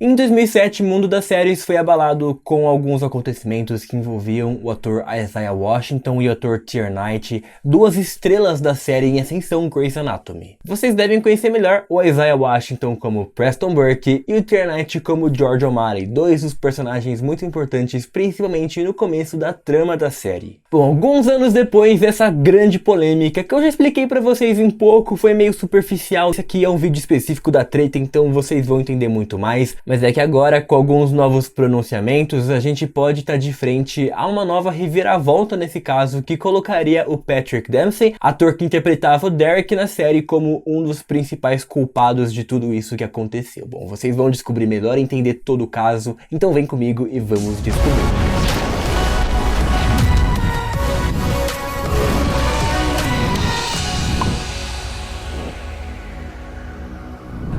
Em 2007, o mundo das séries foi abalado com alguns acontecimentos que envolviam o ator Isaiah Washington e o ator Tier Knight, duas estrelas da série em ascensão Grey's Anatomy. Vocês devem conhecer melhor o Isaiah Washington como Preston Burke e o Tier Knight como George O'Malley, dois dos personagens muito importantes, principalmente no começo da trama da série. Bom, alguns anos depois dessa grande polêmica, que eu já expliquei pra vocês um pouco, foi meio superficial. Esse aqui é um vídeo específico da treta, então vocês vão entender muito mais. Mas é que agora, com alguns novos pronunciamentos, a gente pode estar de frente a uma nova reviravolta nesse caso, que colocaria o Patrick Dempsey, ator que interpretava o Derek na série, como um dos principais culpados de tudo isso que aconteceu. Bom, vocês vão descobrir melhor e entender todo o caso, então vem comigo e vamos descobrir.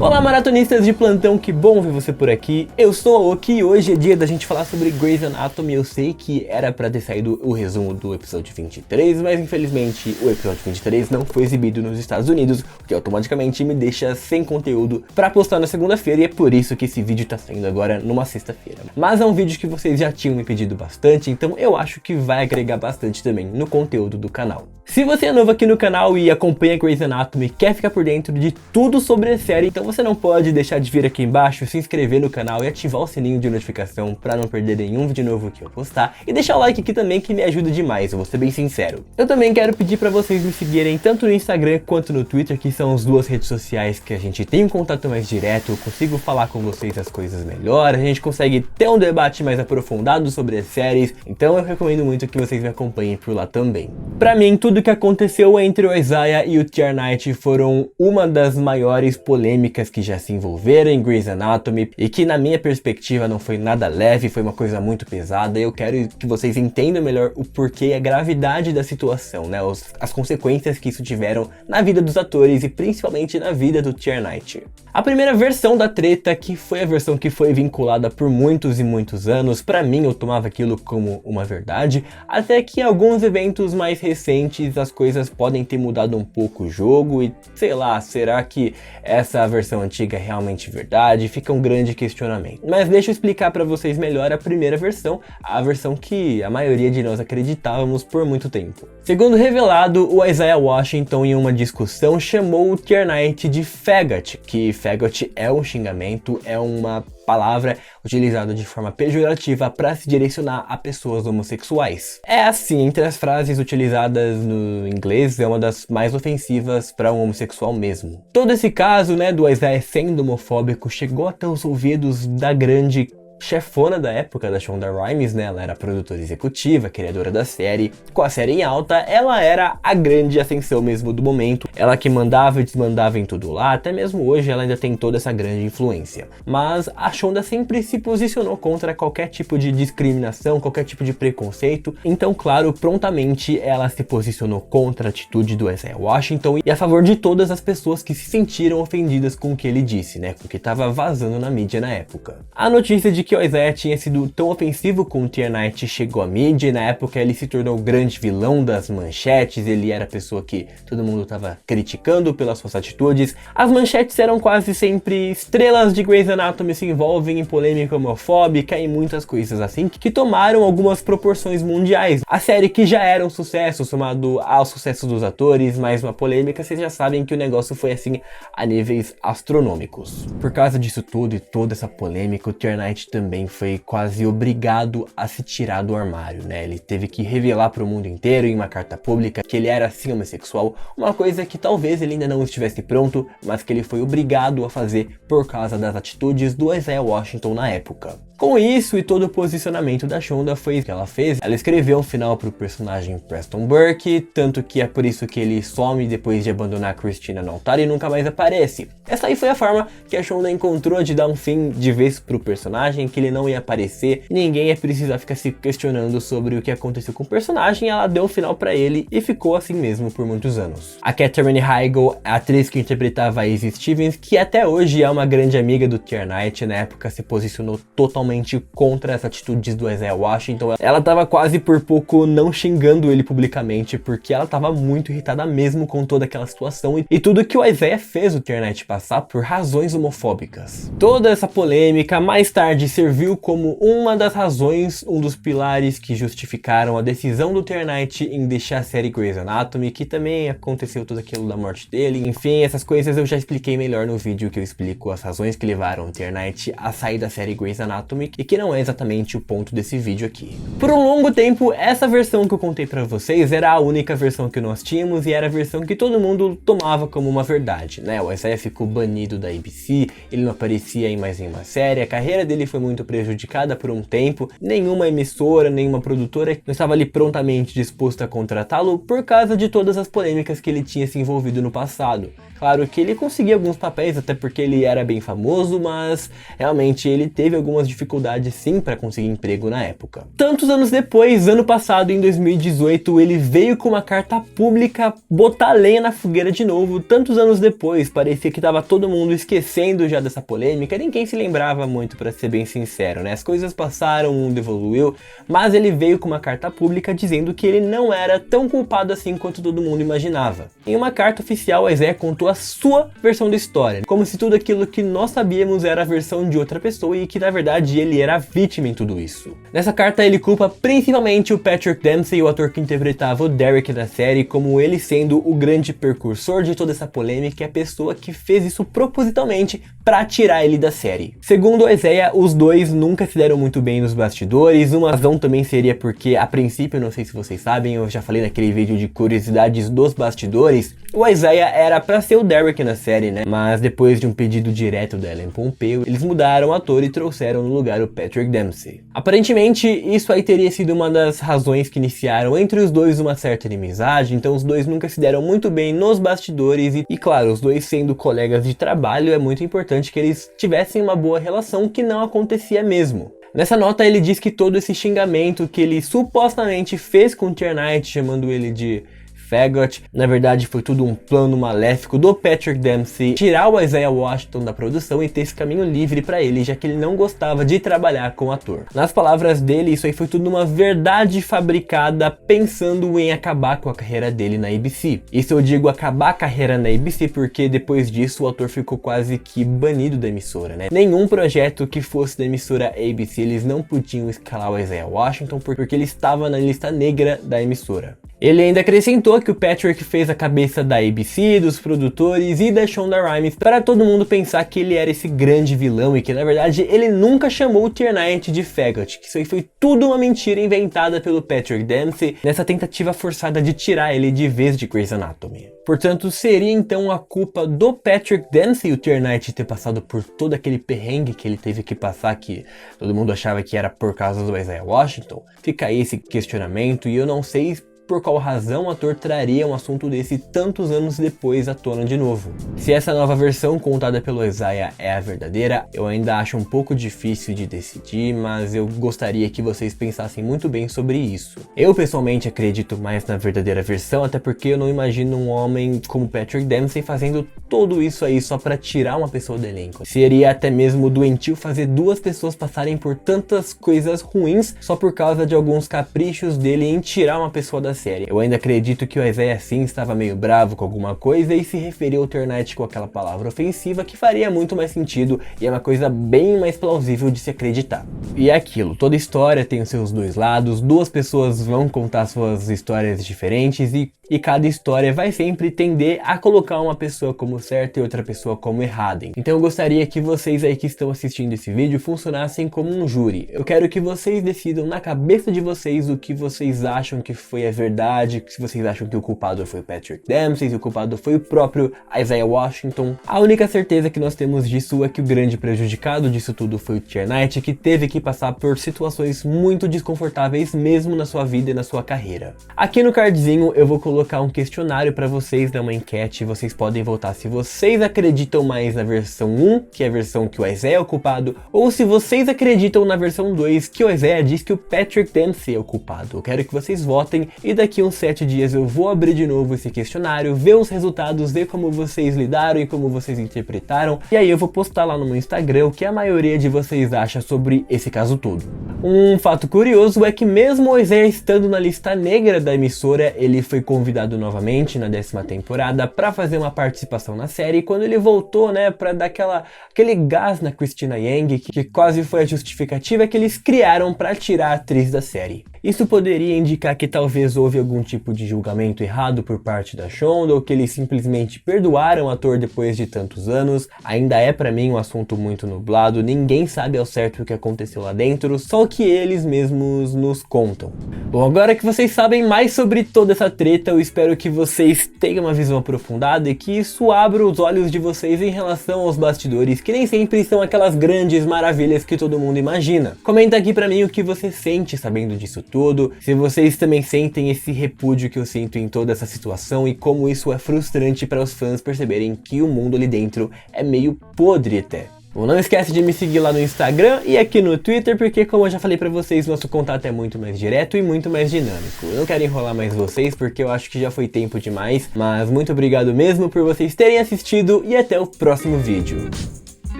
Olá maratonistas de plantão, que bom ver você por aqui. Eu sou a Oki e hoje é dia da gente falar sobre Grey's Anatomy. Eu sei que era pra ter saído o resumo do episódio 23, mas infelizmente o episódio 23 não foi exibido nos Estados Unidos, o que automaticamente me deixa sem conteúdo pra postar na segunda-feira, e é por isso que esse vídeo tá saindo agora numa sexta-feira. Mas é um vídeo que vocês já tinham me pedido bastante, então eu acho que vai agregar bastante também no conteúdo do canal. Se você é novo aqui no canal e acompanha Grey's Anatomy, quer ficar por dentro de tudo sobre a série, então você não pode deixar de vir aqui embaixo, se inscrever no canal e ativar o sininho de notificação para não perder nenhum vídeo novo que eu postar, e deixar o like aqui também, que me ajuda demais, eu vou ser bem sincero. Eu também quero pedir para vocês me seguirem tanto no Instagram quanto no Twitter, que são as duas redes sociais que a gente tem um contato mais direto, eu consigo falar com vocês as coisas melhor, a gente consegue ter um debate mais aprofundado sobre as séries, então eu recomendo muito que vocês me acompanhem por lá também. Para mim, tudo que aconteceu entre o Isaiah e o Tier Knight foram uma das maiores polêmicas que já se envolveram em Grey's Anatomy, e que na minha perspectiva não foi nada leve, foi uma coisa muito pesada. Eu quero que vocês entendam melhor o porquê e a gravidade da situação, né? As consequências que isso tiveram na vida dos atores e principalmente na vida do Tier Knight. A primeira versão da treta, que foi a versão que foi vinculada por muitos e muitos anos, pra mim eu tomava aquilo como uma verdade, até que em alguns eventos mais recentes as coisas podem ter mudado um pouco o jogo e, sei lá, será que essa versão antiga é realmente verdade? Fica um grande questionamento. Mas deixa eu explicar pra vocês melhor a primeira versão, a versão que a maioria de nós acreditávamos por muito tempo. Segundo revelado, o Isaiah Washington, em uma discussão, chamou o Tier Knight de faggot, que faggot é um xingamento, é uma palavra utilizada de forma pejorativa para se direcionar a pessoas homossexuais. É assim, entre as frases utilizadas no inglês, é uma das mais ofensivas para um homossexual mesmo. Todo esse caso, né, do Isaiah sendo homofóbico chegou até os ouvidos da grande chefona da época, da Shonda Rhimes, né? Ela era produtora executiva, criadora da série. Com a série em alta, ela era a grande ascensão mesmo do momento. Ela que mandava e desmandava em tudo lá, até mesmo hoje ela ainda tem toda essa grande influência. Mas a Shonda sempre se posicionou contra qualquer tipo de discriminação, qualquer tipo de preconceito. Então, claro, prontamente ela se posicionou contra a atitude do Isaiah Washington e a favor de todas as pessoas que se sentiram ofendidas com o que ele disse, né? Com o que estava vazando na mídia na época. A notícia de que o Isaiah tinha sido tão ofensivo com o Tier Knight chegou à mídia, e na época ele se tornou o grande vilão das manchetes. Ele era a pessoa que todo mundo estava criticando pelas suas atitudes. As manchetes eram quase sempre: estrelas de Grey's Anatomy se envolvem em polêmica homofóbica, e muitas coisas assim que tomaram algumas proporções mundiais. A série, que já era um sucesso, somado ao sucesso dos atores, mais uma polêmica, vocês já sabem que o negócio foi assim a níveis astronômicos. Por causa disso tudo e toda essa polêmica, o Tier Knight também foi quase obrigado a se tirar do armário, né? Ele teve que revelar para o mundo inteiro em uma carta pública que ele era assim homossexual, uma coisa que talvez ele ainda não estivesse pronto, mas que ele foi obrigado a fazer por causa das atitudes do Isaiah Washington na época. Com isso e todo o posicionamento da Shonda foi o que ela fez. Ela escreveu um final pro personagem Preston Burke, tanto que é por isso que ele some depois de abandonar Christina no altar e nunca mais aparece. Essa aí foi a forma que a Shonda encontrou de dar um fim de vez pro personagem, personagem, que ele não ia aparecer, ninguém ia precisar ficar se questionando sobre o que aconteceu com o personagem. Ela deu o final pra ele e ficou assim mesmo por muitos anos. A Katherine Heigl, a atriz que interpretava a Izzy Stevens, que até hoje é uma grande amiga do Tier Knight, na época se posicionou totalmente contra as atitudes do Isaiah Washington. Ela tava quase por pouco não xingando ele publicamente, porque ela tava muito irritada mesmo com toda aquela situação e tudo que o Isaiah fez o Tier Knight passar por razões homofóbicas. Toda essa polêmica mais tarde serviu como uma das razões, um dos pilares que justificaram a decisão do Tier Knight em deixar a série Grey's Anatomy, que também aconteceu tudo aquilo da morte dele. Enfim, essas coisas eu já expliquei melhor no vídeo que eu explico as razões que levaram o Tier Knight a sair da série Grey's Anatomy, e que não é exatamente o ponto desse vídeo aqui. Por um longo tempo, essa versão que eu contei pra vocês era a única versão que nós tínhamos e era a versão que todo mundo tomava como uma verdade, né? O Isaiah ficou banido da ABC, ele não aparecia em mais nenhuma série, a carreira dele foi muito prejudicada por um tempo, nenhuma emissora, nenhuma produtora não estava ali prontamente disposta a contratá-lo por causa de todas as polêmicas que ele tinha se envolvido no passado. Claro que ele conseguia alguns papéis, até porque ele era bem famoso, mas realmente ele teve algumas dificuldades sim para conseguir emprego na época. Tantos anos depois, ano passado, em 2018, ele veio com uma carta pública botar lenha na fogueira de novo. Tantos anos depois, parecia que tava todo mundo esquecendo já dessa polêmica, ninguém se lembrava muito, para ser bem sincero, né? As coisas passaram, o mundo evoluiu, mas ele veio com uma carta pública dizendo que ele não era tão culpado assim quanto todo mundo imaginava. Em uma carta oficial, o Isaiah contou a sua versão da história, como se tudo aquilo que nós sabíamos era a versão de outra pessoa e que na verdade ele era a vítima em tudo isso. Nessa carta ele culpa principalmente o Patrick Dempsey, o ator que interpretava o Derek da série, como ele sendo o grande precursor de toda essa polêmica e a pessoa que fez isso propositalmente para tirar ele da série. Segundo o Isaiah, os dois nunca se deram muito bem nos bastidores. Uma razão também seria porque, a princípio, não sei se vocês sabem, eu já falei naquele vídeo de curiosidades dos bastidores, o Isaiah era pra ser o Derek na série, né? Mas depois de um pedido direto da Ellen Pompeo, eles mudaram o ator e trouxeram no lugar o Patrick Dempsey. Aparentemente, isso aí teria sido uma das razões que iniciaram entre os dois uma certa inimizade, então os dois nunca se deram muito bem nos bastidores e claro, os dois sendo colegas de trabalho, é muito importante que eles tivessem uma boa relação, que não acontecia mesmo. Nessa nota ele diz que todo esse xingamento que ele supostamente fez com o Tier Knight, chamando ele de faggot, na verdade foi tudo um plano maléfico do Patrick Dempsey tirar o Isaiah Washington da produção e ter esse caminho livre pra ele, já que ele não gostava de trabalhar com o ator. Nas palavras dele, isso aí foi tudo uma verdade fabricada pensando em acabar com a carreira dele na ABC. Isso eu digo acabar a carreira na ABC porque depois disso o ator ficou quase que banido da emissora, né? Nenhum projeto que fosse da emissora ABC eles não podiam escalar o Isaiah Washington porque ele estava na lista negra da emissora. Ele ainda acrescentou que o Patrick fez a cabeça da ABC, dos produtores e da Shonda Rhimes para todo mundo pensar que ele era esse grande vilão e que na verdade ele nunca chamou o Tier Knight de faggot, que isso aí foi tudo uma mentira inventada pelo Patrick Dempsey nessa tentativa forçada de tirar ele de vez de Grey's Anatomy. Portanto, seria então a culpa do Patrick Dempsey o Tier Knight ter passado por todo aquele perrengue que ele teve que passar, que todo mundo achava que era por causa do Isaiah Washington? Fica aí esse questionamento e eu não sei por qual razão o ator traria um assunto desse tantos anos depois à tona de novo. Se essa nova versão contada pelo Isaiah é a verdadeira, eu ainda acho um pouco difícil de decidir, mas eu gostaria que vocês pensassem muito bem sobre isso. Eu pessoalmente acredito mais na verdadeira versão, até porque eu não imagino um homem como Patrick Dempsey fazendo tudo isso aí só pra tirar uma pessoa do elenco. Seria até mesmo doentio fazer duas pessoas passarem por tantas coisas ruins só por causa de alguns caprichos dele em tirar uma pessoa da série. Eu ainda acredito que o Isaiah sim estava meio bravo com alguma coisa e se referia ao Tier Knight com aquela palavra ofensiva que faria muito mais sentido e é uma coisa bem mais plausível de se acreditar. E é aquilo, toda história tem os seus dois lados, duas pessoas vão contar suas histórias diferentes e cada história vai sempre tender a colocar uma pessoa como certa e outra pessoa como errada. Então eu gostaria que vocês aí que estão assistindo esse vídeo funcionassem como um júri. Eu quero que vocês decidam na cabeça de vocês o que vocês acham que foi a verdade, se vocês acham que o culpado foi o Patrick Dempsey, se o culpado foi o próprio Isaiah Washington. A única certeza que nós temos disso é que o grande prejudicado disso tudo foi o Tier Knight, que teve que passar por situações muito desconfortáveis mesmo na sua vida e na sua carreira. Aqui no cardzinho eu vou colocar colocar um questionário para vocês, dar uma enquete, vocês podem votar se vocês acreditam mais na versão 1, que é a versão que o Isaiah é o culpado, ou se vocês acreditam na versão 2, que o Isaiah diz que o Patrick Dempsey é o culpado. Eu quero que vocês votem e daqui uns 7 dias eu vou abrir de novo esse questionário, ver os resultados, ver como vocês lidaram e como vocês interpretaram, e aí eu vou postar lá no meu Instagram o que a maioria de vocês acha sobre esse caso todo. Um fato curioso é que mesmo o Isaiah estando na lista negra da emissora, ele foi convidado novamente na 10ª temporada para fazer uma participação na série, e quando ele voltou, né, para dar aquele gás na Cristina Yang, que quase foi a justificativa que eles criaram para tirar a atriz da série. Isso poderia indicar que talvez houve algum tipo de julgamento errado por parte da Shonda, ou que eles simplesmente perdoaram o ator depois de tantos anos. Ainda é pra mim um assunto muito nublado, ninguém sabe ao certo o que aconteceu lá dentro, só o que eles mesmos nos contam. Bom, agora que vocês sabem mais sobre toda essa treta, eu espero que vocês tenham uma visão aprofundada e que isso abra os olhos de vocês em relação aos bastidores, que nem sempre são aquelas grandes maravilhas que todo mundo imagina. Comenta aqui pra mim o que você sente sabendo disso tudo, se vocês também sentem esse repúdio que eu sinto em toda essa situação e como isso é frustrante para os fãs perceberem que o mundo ali dentro é meio podre até. Bom, não esquece de me seguir lá no Instagram e aqui no Twitter, porque como eu já falei pra vocês, nosso contato é muito mais direto e muito mais dinâmico. Eu não quero enrolar mais vocês, porque eu acho que já foi tempo demais, mas muito obrigado mesmo por vocês terem assistido e até o próximo vídeo.